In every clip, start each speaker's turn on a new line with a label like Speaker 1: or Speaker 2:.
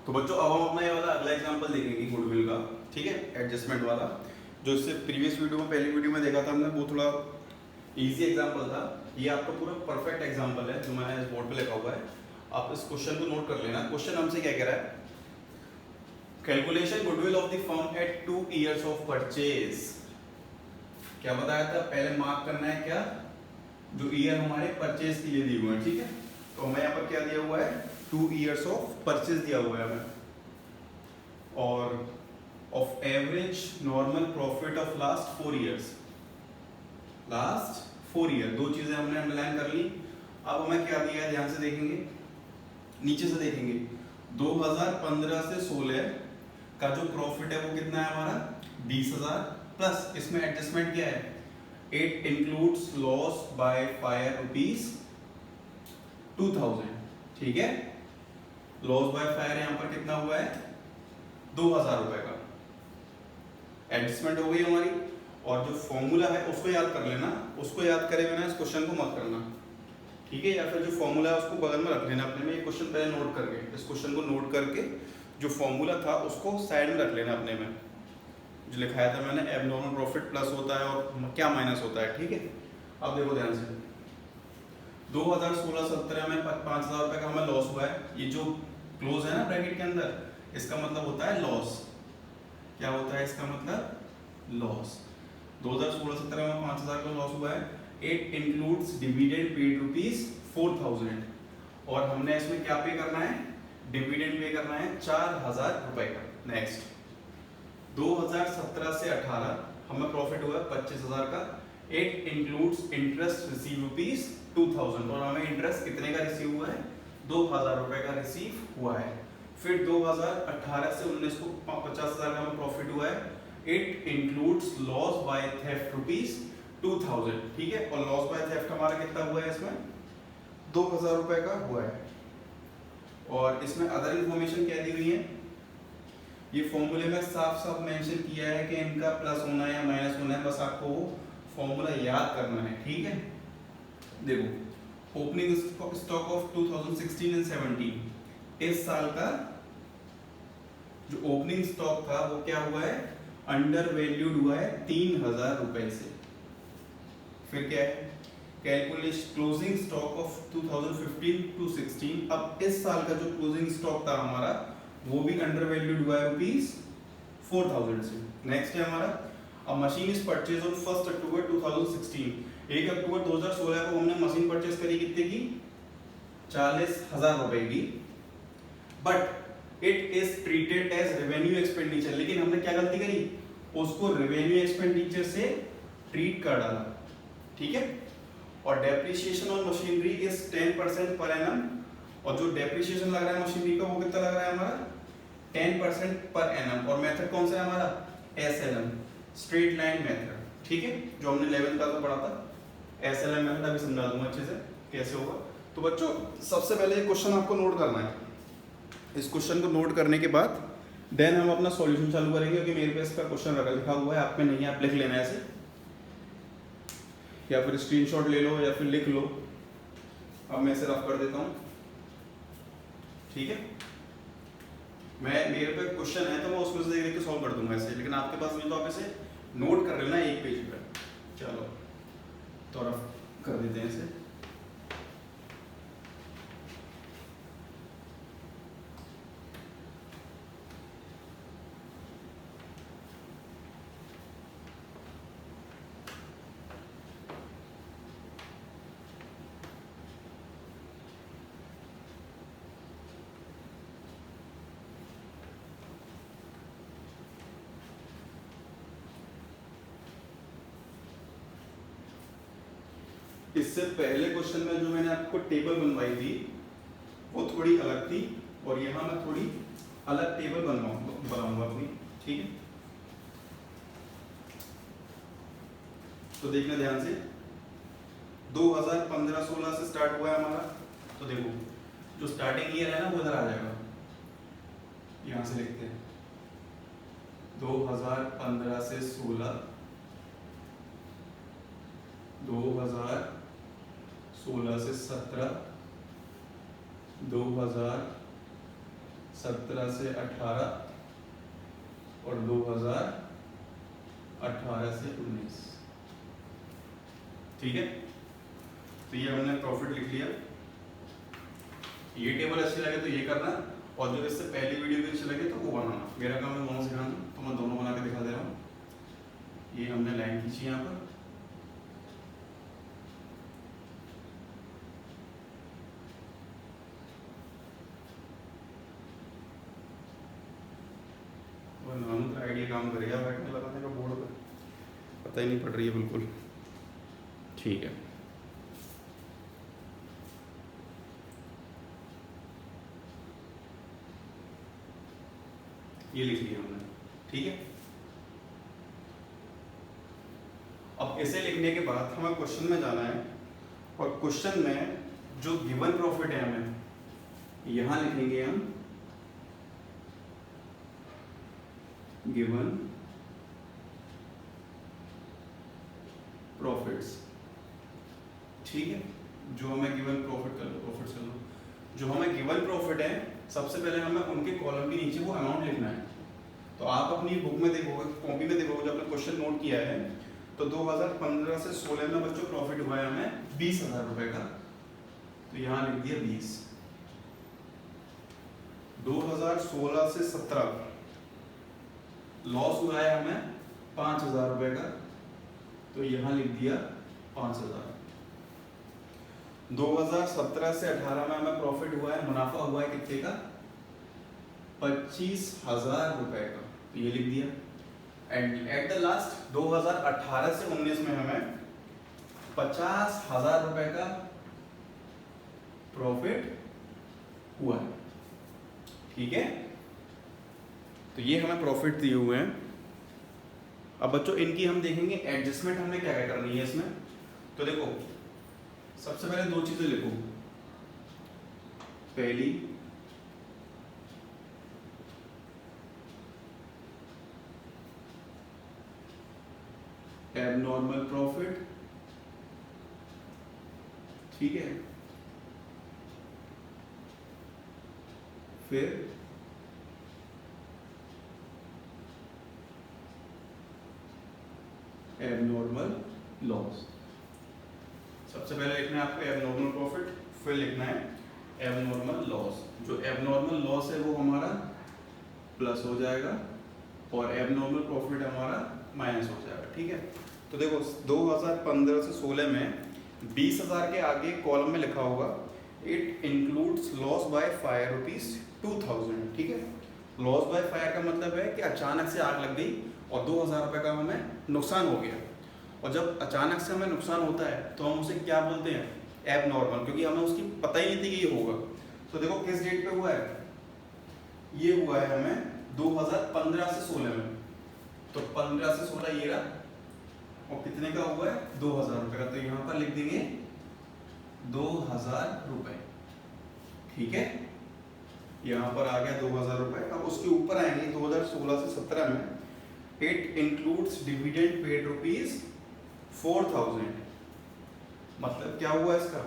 Speaker 1: तो बच्चों अब हम अपना ये वाला अगला एग्जांपल देखेंगे गुडविल का, ठीक है, एडजस्टमेंट वाला, जो इससे प्रीवियस वीडियो में पहली वीडियो में देखा था हमने, वो थोड़ा इजी एग्जांपल था। ये आपका पूरा परफेक्ट एग्जांपल है जो मैंने इस बोर्ड पे लिखा हुआ है। आप इस क्वेश्चन को नोट कर लेना। क्वेश्चन हमसे क्या कह रहा है, calculation goodwill of the firm at 2 years of purchase. क्या बताया था, पहले मार्क करना है क्या, जो ईयर हमारे परचेज के लिए दिए हुए हैं, ठीक है। तो हमें यहाँ पर क्या दिया हुआ है, 2 years ऑफ परचेज दिया हुआ है हमें, और of average normal profit of last 4 years, last 4 year, दो चीजें हमने अंडरलाइन कर ली। अब हमें क्या दिया है, ध्यान से देखेंगे, नीचे से देखेंगे, 2015 से 16 का जो प्रॉफिट है वो कितना है हमारा, 20,000, प्लस इसमें एडजस्टमेंट क्या है, it includes loss by fire rupees 2,000, ठीक है। लॉस बाय फायर यहाँ पर कितना हुआ है, 2,000 रुपए का एडजस्टमेंट हो गई हमारी। और जो फॉर्मूला है उसको याद कर लेना, उसको याद करे बिना इस क्वेश्चन को मत करना, ठीक है। या फिर जो फॉर्मूला है उसको बगल में रख लेना अपने में, ये क्वेश्चन पहले नोट करके, इस क्वेश्चन को नोट करके जो फॉर्मूला था उसको साइड में रख लेना अपने में, जो लिखाया था मैंने, एबनॉर्मल प्रॉफिट प्लस होता है और क्या माइनस होता है, ठीक है। अब देखो ध्यान से, 2016-17 में 5,000 रुपए का हमें लॉस हुआ है। ये जो क्लोज है ना ब्रैकेट के अंदर, इसका मतलब होता है लॉस। क्या होता है इसका मतलब, लॉस। 2016-17 में 5,000 का लॉस हुआ है। It includes dividend paid rupees 4,000, और हमने इसमें क्या पे करना है, डिविडेंड पे करना है 4,000 रुपए का। नेक्स्ट, 2017 से 18 हमें प्रॉफिट हुआ 25,000 का। It includes interest receive rupees 2,000, और हमें इंटरेस्ट कितने का रिसीव हुआ है, 2,000 रुपए का रिसीव हुआ है। फिर 2018 से 19 को 50,000 का हमें प्रॉफिट हुआ है। It includes loss by theft rupees 2,000, ठीक है। और लॉस बाय थेफ्ट हमारा कितना हुआ है, इसमें 2,000 रुपए का हुआ है। और इसमें अदर इंफॉर्मेशन क्या दी हुई है, ये फॉर्मूले में साफ साफ मेंशन किया है कि इनका प्लस होना है या माइनस होना है, बस आपको फॉर्मूला याद करना है, ठीक है। देखो, ओपनिंग स्टॉक ऑफ 2016 एंड 17, इस साल का जो ओपनिंग स्टॉक था वो क्या हुआ है, अंडर वैल्यूड हुआ है 3,000 रुपए से। फिर क्या है, calculation closing stock of 2015 to 16, अब इस साल का जो क्लोजिंग स्टॉक था हमारा वो भी अंडर वैल्यूड हुआ है रुपीज 4,000 से। नेक्स्ट है हमारा, अ मशीन इज परचेज ऑन 1 अक्टूबर 2016, 1 अक्टूबर 2016 को हमने मशीन परचेज करी, कितने की, 40,000 रुपए की। But it is treated as revenue expenditure, लेकिन हमने क्या गलती करी, उसको रेवेन्यू एक्सपेंडिचर से ट्रीट कर डाला, ठीक है। और depreciation on machinery is 10% per annum, और जो डेप्रिसिएशन लग रहा है मशीनरी का वो कितना लग रहा है हमारा, 10% पर एनम। और मेथड कौन सा है हमारा, एसएलएम, स्ट्रेट लाइन मेथड, ठीक है, जो हमने 11th का तो पढ़ा था। एसएलएम मेथड अभी समझा दूंगा अच्छे से कैसे होगा। तो बच्चों सबसे पहले ये क्वेश्चन आपको नोट करना है। इस क्वेश्चन को नोट करने के बाद देन हम अपना सॉल्यूशन चालू करेंगे, क्योंकि मेरे पे इसका क्वेश्चन लिखा हुआ है, आप पे नहीं है, आप लिख लेना है ऐसे, या फिर स्क्रीनशॉट ले लो या फिर लिख लो। अब मैं इसे रफ कर देता हूँ, ठीक है। मेरे पे क्वेश्चन है तो मैं उसमें से देख के सॉल्व कर दूंगा ऐसे, लेकिन आपके पास नहीं तो आप इसे नोट कर लेना एक पेज पर। चलो तो रफ कर देते हैं इसे। इससे पहले क्वेश्चन में जो मैंने आपको टेबल बनवाई थी वो थोड़ी अलग थी, और यहाँ मैं थोड़ी अलग टेबल बनाऊंगा अपनी, ठीक है। तो देखना ध्यान से, 2015-16 से स्टार्ट हुआ है हमारा। तो देखो जो स्टार्टिंग ईयर है ना वो इधर आ जाएगा, यहाँ से लिखते हैं 2015 से 16, 2016 से 17, 2017 17 से 18 और 2018 से 19। ठीक है, तो ये हमने प्रॉफिट लिख लिया। ये टेबल अच्छी लगे तो ये करना, और जो इससे पहली वीडियो भी अच्छी लगे तो वो बनाना। मेरा काम है दोनों सिखाना, तो मैं दोनों बना के दिखा दे रहा हूँ। ये हमने लाइन खींची यहाँ पर, और नाम का आइडिया काम करेगा बैठने लगाने का बोर्ड पर, पता ही नहीं पड़ रही है बिल्कुल। ठीक है, ये लिख लिया हमने। ठीक है, अब इसे लिखने के बाद हमें क्वेश्चन में जाना है, और क्वेश्चन में जो गिवन प्रॉफिट है हमें यहां लिखेंगे हम गिवन प्रॉफिट्स। ठीक है, जो हमें गिवन प्रॉफिट कर लो, प्रॉफिट्स कर लो, जो हमें गिवन प्रॉफिट है सबसे पहले हमें उनके कॉलम के नीचे वो अमाउंट लिखना है। तो आप अपनी बुक में देखोगे, कॉपी में देखोगे, जब आपने क्वेश्चन नोट किया है तो 2015 से 16 में बच्चों प्रॉफिट हुआ है हमें 20,000 रुपए का, तो यहाँ लिख दिया 20। 2016 से 17 लॉस हुआ है हमें 5,000 रुपए का, तो यहाँ लिख दिया 5,000। 2017 से 18 में हमें प्रॉफिट हुआ है, मुनाफा हुआ है कितने का? 25,000 रुपए का, तो ये लिख दिया। एंड एट द लास्ट 2018 से 19 में हमें 50,000 रुपए का प्रॉफिट हुआ है। ठीक है, तो ये हमें प्रॉफिट दिए हुए हैं। अब बच्चों इनकी हम देखेंगे एडजस्टमेंट हमने क्या क्या करनी है इसमें। तो देखो सबसे पहले दो चीजें लिखो, पहली एबनॉर्मल प्रॉफिट, ठीक है, फिर एबनॉर्मल लॉस। सबसे पहले लिखना है आपको एबनॉर्मल प्रॉफिट, फिर लिखना है एबनॉर्मल लॉस। जो एबनॉर्मल लॉस है वो हमारा प्लस हो जाएगा और एबनॉर्मल प्रॉफिट हमारा माइनस हो जाएगा। ठीक है, तो देखो 2015 से 16 में 20,000 के आगे कॉलम में लिखा होगा it includes loss by fire ₹2,000। ठीक है, लॉस बाय फायर का मतलब है कि अचानक से आग लग गई और 2,000 रुपये का हमें नुकसान हो गया। और जब अचानक से हमें नुकसान होता है तो हम उसे क्या बोलते हैं? एबनॉर्मल, क्योंकि हमें उसकी पता ही नहीं थी कि ये होगा। तो देखो किस डेट पे हुआ है, ये हुआ है हमें 2015 से 16 में, तो 15 से 16 ये रहा, और कितने का हुआ है? 2,000 रुपये का, तो यहाँ पर लिख देंगे 2,000 रुपये। ठीक है, यहाँ पर आ गया 2,000 रुपये। अब उसके ऊपर आएंगे 2016 से 17 में इट इंक्लूड्स डिविडेंड पेड ₹4,000। मतलब क्या हुआ इसका?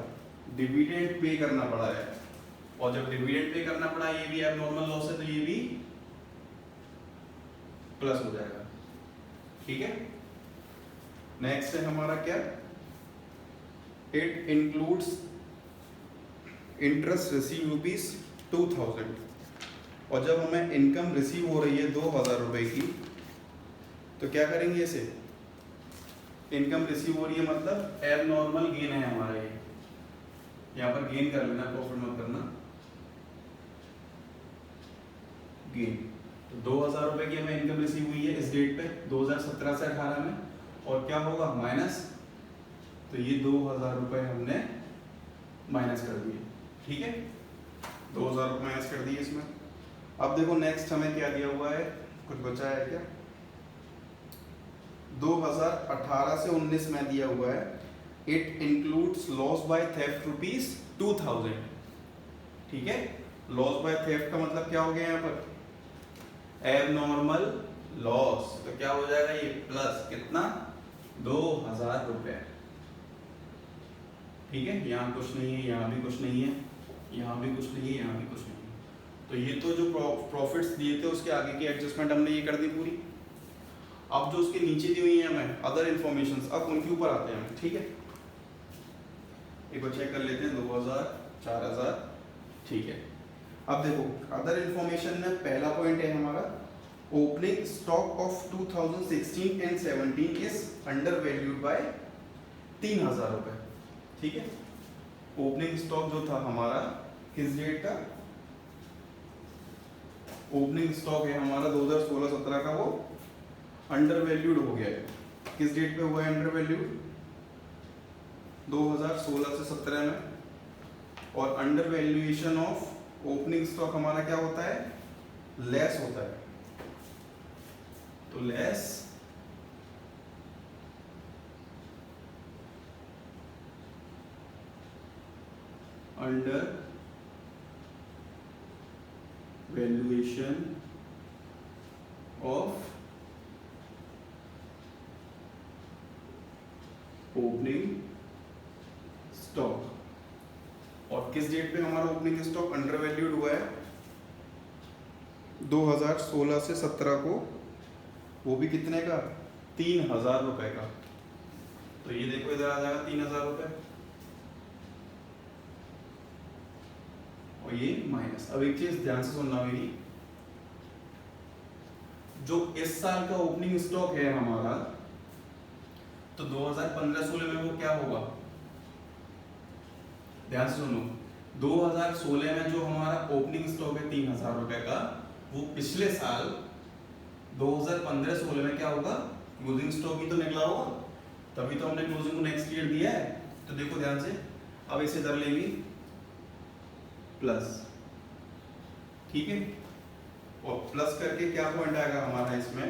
Speaker 1: डिविडेंड पे करना पड़ा है, और जब डिविडेंड पे करना पड़ा, ये भी एबनॉर्मल लॉस है तो ये भी प्लस हो जाएगा। ठीक है, नेक्स्ट है हमारा क्या? It includes interest receive ₹2,000। और जब हमें इनकम रिसीव हो रही है 2,000 रुपए की, तो क्या करेंगे इसे? इनकम रिसीव हो रही है मतलब एबनॉर्मल गेन है हमारा, ये यहाँ पर गेन कर लेना, प्रॉफिट मत करना, गेन। तो 2,000 रुपए की हमें इनकम रिसीव हुई है इस डेट पे 2017 से 18 में, और क्या होगा? माइनस, तो ये 2,000 रुपए हमने माइनस कर दिए। ठीक है, 2,000 रुपये माइनस कर दिए इसमें। अब देखो नेक्स्ट हमें क्या दिया हुआ है, कुछ बचा है क्या? 2018 से 19 में दिया हुआ है it includes loss by theft ₹2,000। ठीक है, लॉस बाय थेफ्ट का मतलब क्या हो गया यहाँ पर? एबनॉर्मल लॉस, तो क्या हो जाएगा ये? प्लस कितना? 2,000 रुपये। ठीक है, यहाँ कुछ नहीं है, यहाँ भी कुछ नहीं है, यहाँ भी कुछ नहीं है, यहाँ भी कुछ नहीं है, तो ये तो जो प्रॉफिट्स दिए थे उसके आगे की एडजस्टमेंट हमने ये कर दी पूरी। अब जो उसके नीचे दी हुई है हमें अदर इन्फॉर्मेशन, अब उनके ऊपर आते हैं, ठीक है। एक बार चेक कर लेते हैं, 2000, 4000, ठीक है। अब देखो अदर इन्फॉर्मेशन में पहला पॉइंट है हमारा opening stock of 2016 and 17 is under valued bye 3000 रुपए, ठीक है। ओपनिंग स्टॉक जो था हमारा किस डेट का, ओपनिंग स्टॉक है हमारा 2016-17 का, वो अंडर वैल्यूड हो गया है। किस डेट पे हुआ है अंडर वैल्यूड, 2016 से 17 में। और under valuation of opening stock हमारा क्या होता है, लेस होता है। तो less under valuation of opening stock. और किस डेट पे हमारा ओपनिंग स्टॉक अंडर वैल्यूड हुआ है, 2016 से 17 को, वो भी कितने का, 3000 रुपए का। तो ये देखो इधर आ जाएगा 3000 रुपए और ये माइनस। अब एक चीज ध्यान से सुनना मेरी, जो इस साल का ओपनिंग स्टॉक है हमारा, तो 2015-16 में वो क्या होगा, ध्यान से सुनो। 2016 में जो हमारा ओपनिंग स्टॉक है 3000 रुपए का, वो पिछले साल 2015-16 में क्या होगा, क्लोजिंग स्टॉक ही तो निकला होगा, तभी तो हमने क्लोजिंग को नेक्स्ट ईयर दिया है। तो देखो ध्यान से, अब इसे इधर लेंगे प्लस, ठीक है। और प्लस करके क्या पॉइंट आएगा हमारा इसमें,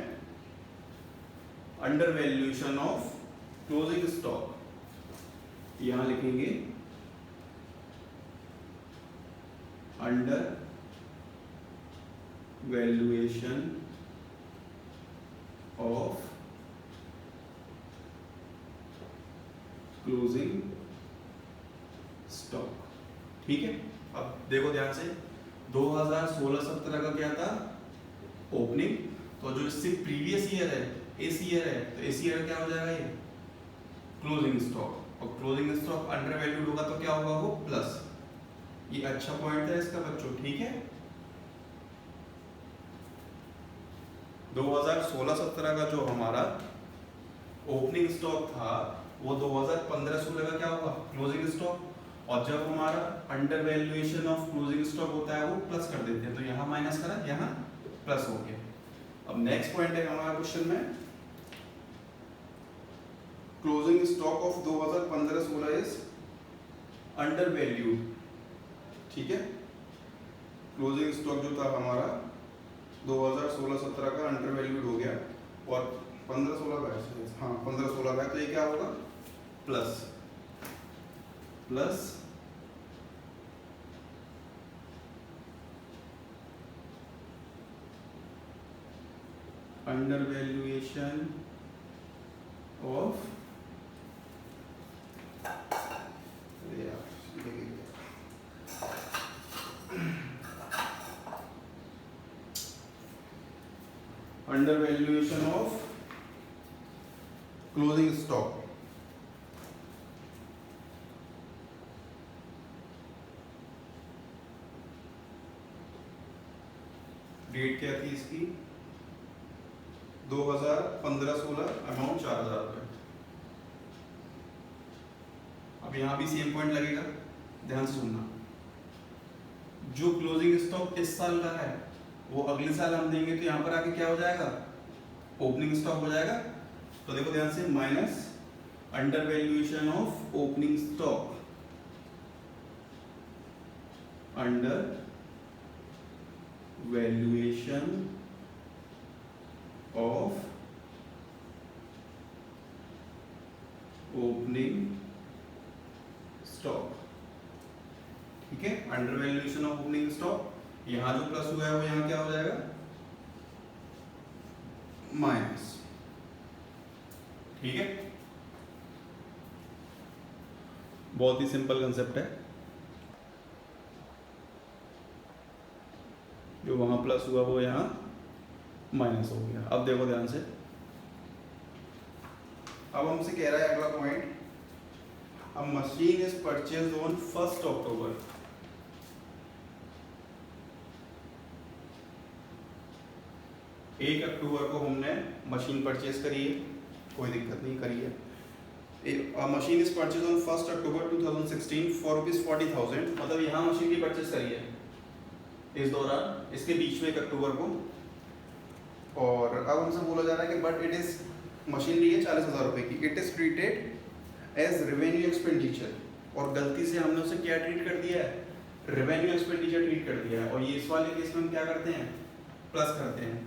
Speaker 1: under valuation of closing stock, यहां लिखेंगे under valuation of closing stock, ठीक है। अब देखो ध्यान से, 2016-17 का क्या था ओपनिंग, तो जो इससे प्रीवियस ईयर है, इस ईयर है, तो इस ईयर क्या हो जाएगा, ये क्लोजिंग स्टॉक। और क्लोजिंग स्टॉक अंडर वैल्यूड होगा तो क्या होगा, वो प्लस। ये अच्छा पॉइंट है इसका बच्चों, ठीक है। 2016-17 का जो हमारा ओपनिंग स्टॉक था, वो 2015-16 का क्या होगा, क्लोजिंग स्टॉक। और जब हमारा under valuation of closing stock होता है, वो प्लस कर देते हैं, तो यहाँ माइनस करा, यहाँ प्लस हो गया। अब नेक्स्ट पॉइंट है हमारा क्वेश्चन में, closing stock of 2015-16 is under valued, ठीक है। क्लोजिंग स्टॉक जो था हमारा 2016-17 का अंडर वैल्यूड हो गया, और 15-16 का है, हाँ 15-16 का है, तो ये क्या होगा, plus plus undervaluation of, undervaluation of closing stock. Date क्या थी इसकी, 2015-16, अमाउंट 4000 रुपए। अब यहां भी सेम पॉइंट लगेगा, ध्यान से सुनना। जो क्लोजिंग स्टॉक इस साल का है, वो अगले साल हम देंगे, तो यहां पर आके क्या हो जाएगा, ओपनिंग स्टॉक हो जाएगा। तो देखो ध्यान से, minus under valuation of opening stock, under valuation of opening stock, ठीक है। Under valuation of opening stock, यहां जो प्लस हुआ है वो यहां क्या हो जाएगा, माइनस, ठीक है। बहुत ही सिंपल कंसेप्ट है। जो वहाँ प्लस हुआ वो यहाँ माइनस हो गया। अब देखो ध्यान से, अब हमसे कह रहा है अगला point, a machine is purchase on 1 अक्टूबर। एक अक्टूबर को हमने मशीन परचेज करी है, कोई दिक्कत नहीं, करी है। Machine is purchase on 1 October 2016 for ₹40,000, मतलब यहाँ मशीन की परचेज करी है इस दौरान, इसके बीच में 1 अक्टूबर को। और अब हमसे बोला जा रहा है कि बट इट इज, मशीन ली है 40,000 रुपए की, it is treated as revenue expenditure, और गलती से हमने उसे क्या ट्रीट कर दिया है, रेवेन्यू एक्सपेंडिचर ट्रीट कर दिया है। और ये इस वाले केस में हम क्या करते हैं, प्लस करते हैं,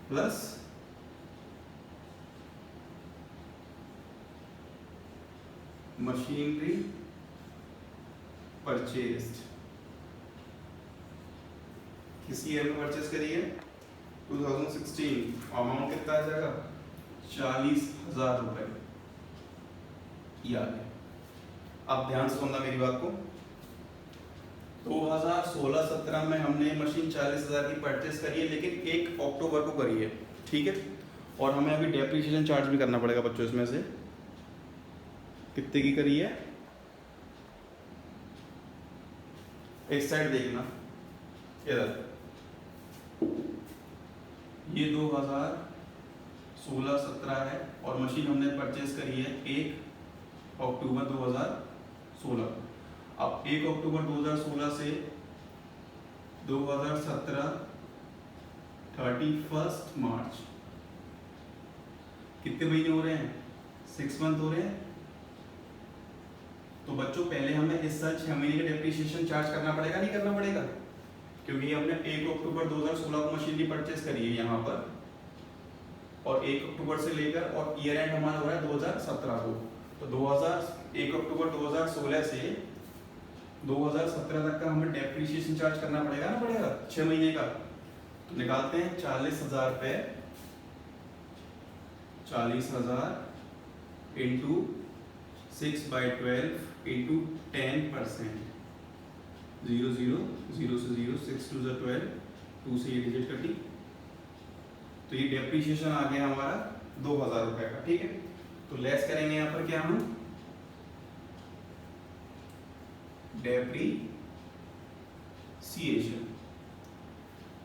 Speaker 1: प्लस मशीनरी परचेज्ड, किसी ईयर में परचेज करी है 2016, अमाउंट कितना आ जाएगा 40,000 रुपए, ये आ गया। अब ध्यान से सुनना मेरी बात को, 2016-17 में हमने मशीन 40,000 की परचेज करी है, लेकिन 1 अक्टूबर को करी है, ठीक है। और हमें अभी डेप्रिसिएशन चार्ज भी करना पड़ेगा बच्चों, इसमें से कितने की करी है, इस साइड देखना इधर, ये 2016-17 है और मशीन हमने परचेज करी है 1 अक्टूबर 2016। अब 1 अक्टूबर 2016 से 2017 31 मार्च, कितने महीने हो रहे हैं, 6 मंथ हो रहे हैं। तो बच्चों पहले हमें इस साल 6 महीने का डेप्रिसिएशन चार्ज करना पड़ेगा, नहीं करना पड़ेगा, क्योंकि हमने 1 अक्टूबर 2016 को मशीन की परचेज करी है यहाँ पर, और 1 अक्टूबर से लेकर, और ईयर एंड हमारा हो रहा है 2017 को। तो 1 अक्टूबर 2016 से 2017 तक का हमें डेप्रिसिएशन चार्ज करना पड़ेगा ना, पड़ेगा 6 महीने का। तो निकालते हैं 40,000 रुपये, 40,000 इंटू 6/12 इंटू 10%, 0 0 0 से 0, 6 2 ज़ा 12, 2 से ये डिजिट कटी, तो ये डेप्रिसिएशन आ गया हमारा 2,000 रुपये का, ठीक है। तो लेस करेंगे यहाँ पर क्या हम, डेप्रिसिएशन,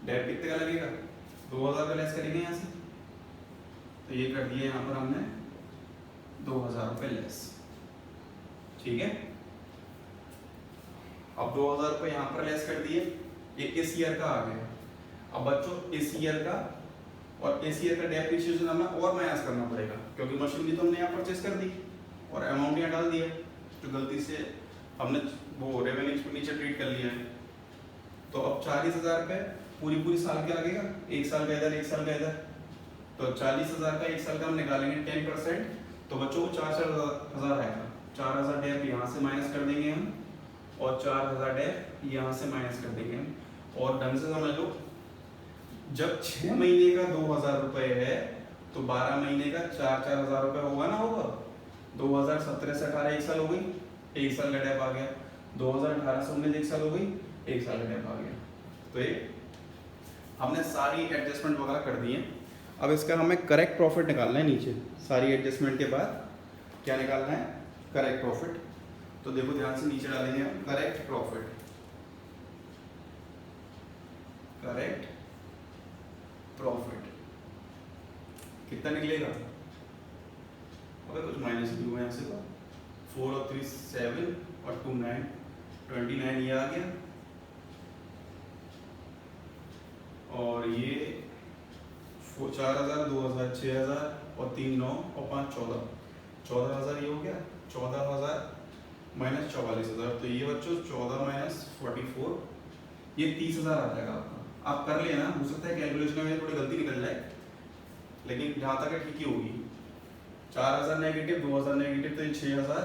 Speaker 1: डेप कितने का लगेगा 2,000 का लेस करेंगे यहाँ से, तो ये कर दिया यहाँ पर हमने 2,000 रुपये लेस, ठीक है। अब 2,000 रुपये यहाँ पर लेस कर दिए, ये इस ईयर का आ गया। अब बच्चों इस ईयर का और इस ईयर का डेप्रिसिएशन हमें और माइनस करना पड़ेगा, क्योंकि मशीन भी तो हमने यहाँ परचेज कर दी और अमाउंट यहाँ डाल दिया, जो गलती से हमने वो रेवेन्यू एक्सपेंडिचर ट्रीट कर लिया है। तो अब 40,000 रुपये पूरी साल के लगेगा, 1 साल का इधर 1 साल का इधर, तो 40,000 का 1 साल का हम निकालेंगे 10%, तो बच्चों को 4,000 आएगा। 4,000 डेप यहाँ से माइनस कर देंगे हम, और 4,000 डेप यहाँ से माइनस कर देंगे हम। और ढंग से समझ लो, जब 6 महीने का 2,000 रुपये है तो 12 महीने का 4,000 रुपये होगा ना, होगा। 2017 से 18 1 साल हो गई, 1 साल का डेप आ गया। 2018 से 19 1 साल हो गई, 1 साल का डेप आ गया। तो ये हमने सारी एडजस्टमेंट वगैरह कर दी है। अब इसका हमें करेक्ट प्रॉफिट निकालना है नीचे, सारी एडजस्टमेंट के बाद क्या निकालना है, करेक्ट प्रॉफिट। तो देखो ध्यान से नीचे डालेंगे हम करेक्ट प्रॉफिट, करेक्ट प्रॉफिट कितना निकलेगा, अगर कुछ माइनस भी हुआ यहाँ से, 4 और 3 7 और 2 9, 29 ये आ गया। और ये 4,000 2,000 6,000 और 3 9 और 5 14, 14,000 ये हो गया। 14,000 माइनस 44,000, तो ये बच्चों 14 माइनस 44, ये 30,000 आ जाएगा आपका। आप कर लेना, हो सकता है कैलकुलेशन में थोड़ी गलती निकल जाए, लेकिन जहाँ तक है ठीक ही होगी। 4,000 नेगेटिव, 2,000 नेगेटिव, तो ये 6,000,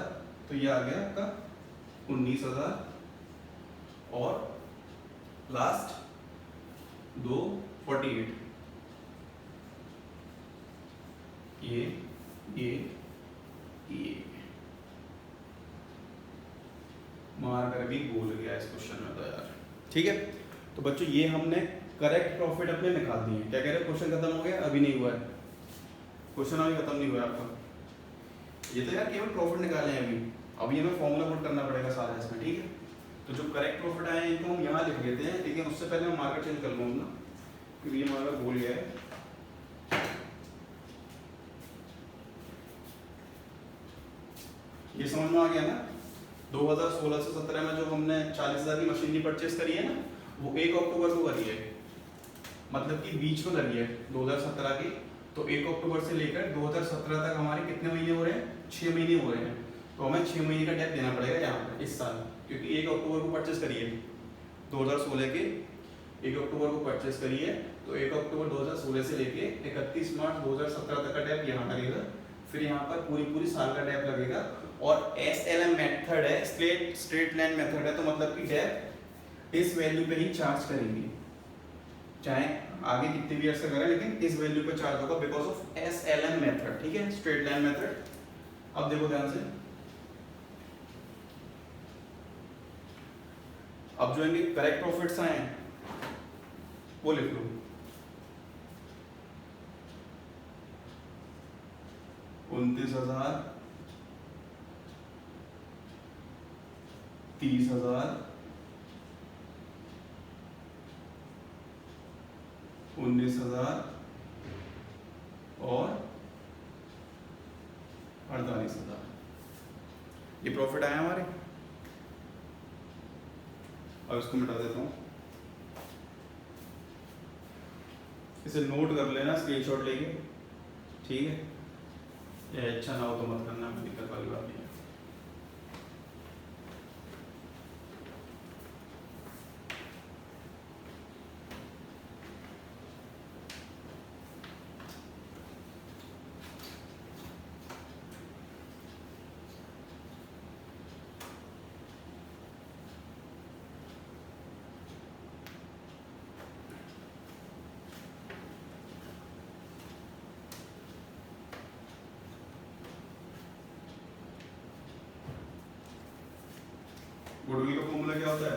Speaker 1: तो ये आ गया आपका 19,000, और लास्ट 2 48, ये मार कर भी भूल गया इस क्वेश्चन में तो यार, ठीक है। तो बच्चों ये हमने करेक्ट प्रॉफिट अपने निकाल दिए। क्या कह रहे हैं, क्वेश्चन खत्म हो गया? अभी नहीं हुआ है क्वेश्चन, अभी खत्म नहीं हुआ है आपका। ये तो यार केवल प्रॉफिट निकाले हैं अभी हमें फॉर्मूला पुट करना पड़ेगा सारा इसमें, ठीक है। तो जो करेक्ट प्रॉफिट आए हैं इनको हम यहाँ लिख लेते हैं, लेकिन उससे पहले मैं मार्कर चेंज कर लूँगा क्योंकि ये मार्कर भूल गया है। ये समझ में आ गया ना? 2016 से 17 में जो हमने 40,000 की मशीनरी परचेस करी है ना, वो 1 अक्टूबर को करी है, मतलब कि बीच में करी है 2017 की। तो 1 अक्टूबर से लेकर 2017 तक हमारे कितने महीने हो रहे हैं? 6 महीने हो रहे हैं। तो हमें 6 महीने का डेट देना पड़ेगा यहाँ पर इस साल, क्योंकि 1 अक्टूबर को परचेस करी है 2016 के, 1 अक्टूबर को परचेस करी है। तो 1 अक्टूबर 2016 से लेके 31 मार्च 2017 तक का डेट यहाँ लगेगा, फिर यहाँ पर पूरी साल का डेट लगेगा। और SLM मेथड है, स्ट्रेट लाइन मेथड है, तो मतलब कि डेट इस वैल्यू पे ही चार्ज करेंगे, चाहे आगे कितने भी अर्से करें, लेकिन इस वैल्यू पे चार्ज होगा बिकॉज ऑफ SLM मेथड, ठीक है, स्ट्रेट लाइन मेथड। अब देखो ध्यान से, अब जो इनके करेक्ट प्रॉफिट्स आए हैं वो लिख लो। 29,000, 30,000, 19,000 और 48,000, ये प्रॉफिट आया हमारे। अब इसको मिटा देता हूँ, इसे नोट कर लेना स्क्रीनशॉट लेके, ठीक है। ये अच्छा ना हो तो मत करना, दिक्कत वाली बात नहीं है। गुडविल का फॉर्मूला क्या होता है?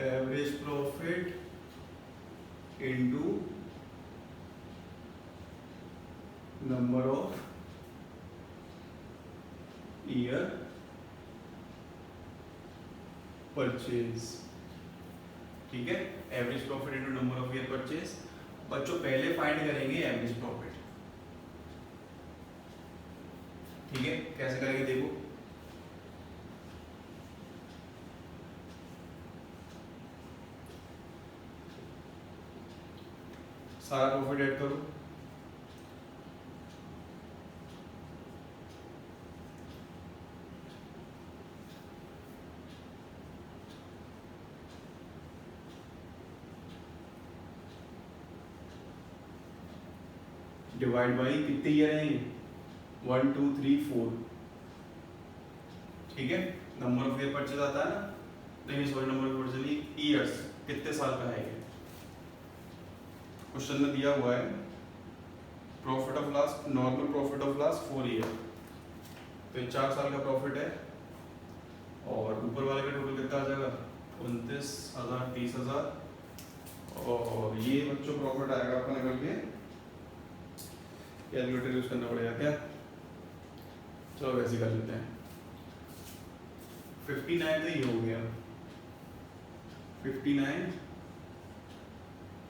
Speaker 1: Average profit into number of year purchase, ठीक है। Average profit into number of year purchase. बच्चों पहले फाइंड करेंगे एवरेज प्रॉफिट, ठीक है। कैसे करेंगे देखो, सारा प्रॉफिट ऐड करो, डिवाइड बाई कितने ईयर हैं ये? 1 2 3 4, ठीक है। नंबर ऑफ ईयर परचेज आता है ना, नहीं सॉरी, नंबर ऑफ परचेज नहीं, ईयर्स, कितने साल का है ये। क्वेश्चन में दिया हुआ है profit of loss, normal profit of loss 4 year, तो ये 4 साल का प्रॉफिट है। और ऊपर वाले का टोटल कितना आ जाएगा? 29,000, 30,000, और ये बच्चों प्रॉफिट आएगा आपका निकल के, कैलकुलेटर यूज करना पड़ेगा क्या? चलो वैसे कर लेते हैं। 59 तो ये हो गया, 59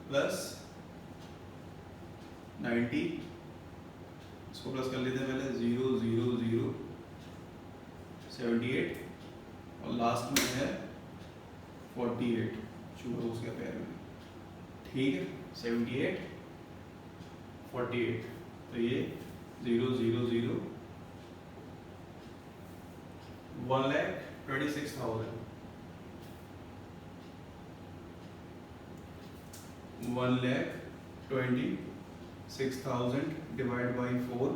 Speaker 1: प्लस 90, इसको प्लस कर लेते हैं पहले, 0 0 0 78, और लास्ट में है 48, चूहा उसके पैर में, ठीक है। 78 48, तो ये 0 0 0 1,26,000, 1,26,000 डिवाइड बाई 4,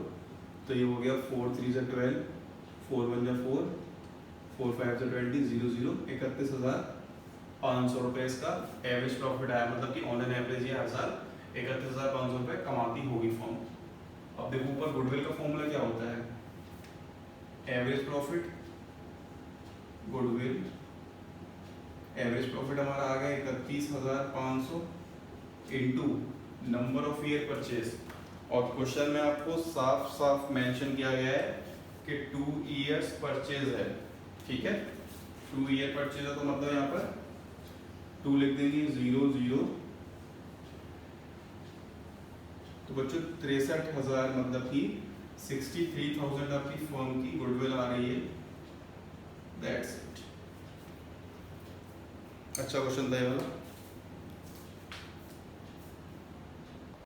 Speaker 1: तो ये हो गया 4 3 से 12, 4 1 जा 4, 4 5 से 20, 0 0 31,500 रुपये इसका एवरेज प्रॉफिट आया, मतलब कि ऑन एन एवरेज ये हर साल 31,500 रुपये कमाती होगी फर्म। अब देखो ऊपर गुडविल का फॉर्मूला क्या होता है, average profit goodwill, average profit हमारा आ गया 31,500 into number of year purchase. और क्वेश्चन में आपको साफ साफ मेंशन किया गया है कि 2 इयर्स परचेज है, ठीक है, 2 ईयर परचेज है, तो मतलब यहाँ पर 2 लिख देंगे, 0 0, तो बच्चों 63,000 मतलब कि 63,000 आपकी फर्म की गुडविल आ रही है। That's it. अच्छा क्वेश्चन था ये वाला।